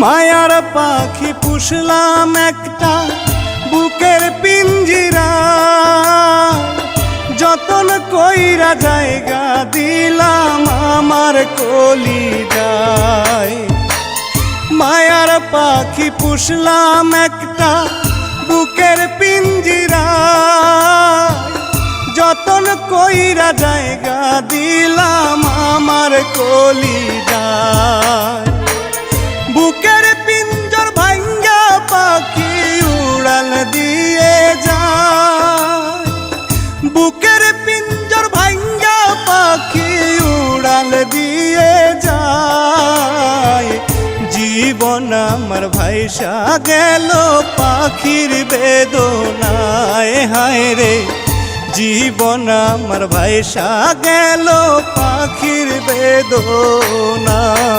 মায়ার পাখি পুষলাম একটা বুকের পিঞ্জিরা, যতন কইরা জায়গা দিলাম আমার কলিজায়। মায়ার পাখি পুষলাম একটা বুকের পিঞ্জিরা, যতন কইরা জায়গা দিলাম আমার কলিজায়। বুকের পিঞ্জর ভাঙ্গা পাখি উড়াল দিয়ে যায়, বুকের পিঞ্জর ভাঙ্গা পাখি উড়াল দিয়ে যায়। জীবন আমার ভাইসা গেল পাখির বেদনায়, হায় রে জীবন আমার ভাইসা গেল পাখির বেদনায়।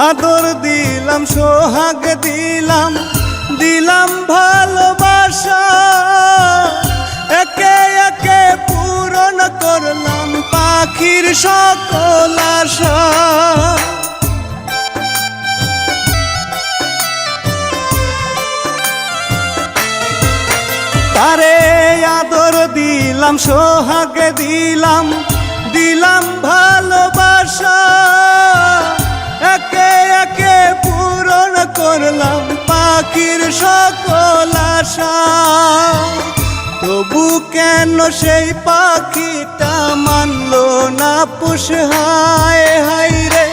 আদর দিলাম সোহাগ দিলাম, দিলাম ভালোবাসা, একে একে পূরণ করলাম পাখির সকল আশা। তারে আদর দিলাম সোহাগ দিলাম, দিলাম ভালোবাসা, একে একে পূরণ করলাম পাখির সকল আশা। তবু কেন সেই পাখিটা মানলো না পুষ, হায় হায় রে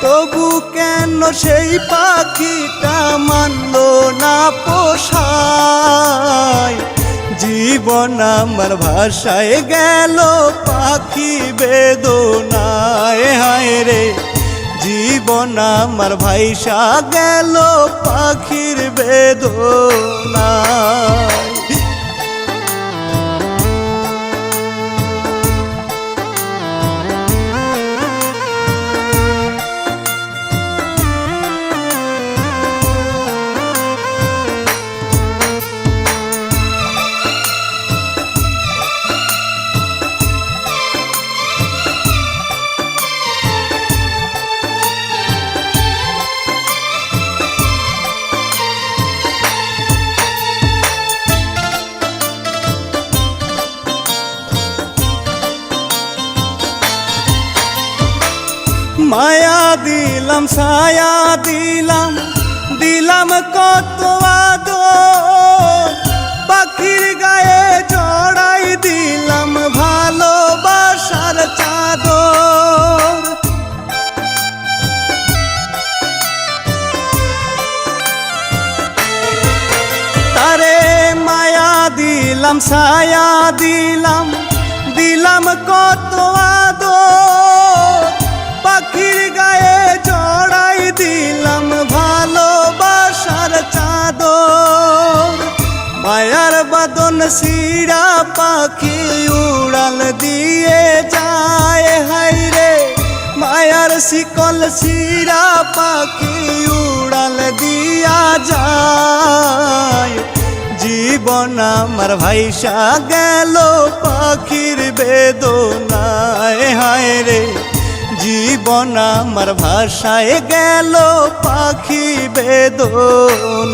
তবু কেন সেই পাখিটা মানলো না পোষায়। জীবন আমার ভাষায় গেল পাখি বেদনায়, হায় রে জীবন আমার ভাইসা গেল পাখির বেদনায়। মায়া দিলাম ছায়া দিলাম, দিলাম কত আদর, পাখির গায়ে জড়াই দিলাম ভালোবাসার চাদর। তারে মায়া দিলাম ছায়া দিলাম, দিলাম কত আদর, পাখির গায়ে জড়াই দিলাম ভালোবাসার চাদর। মায়ার বাদন শিরা পাখি উড়াল দিয়ে যায়, হায় রে মায়ার শিকল শিরা পাখি উড়াল দিয়া যায়। জীবন আমার ভাইসা গেল পাখির বেদনায়, হায় রে জীবন আমার ভাষায় গেল পাখি বেদনায়।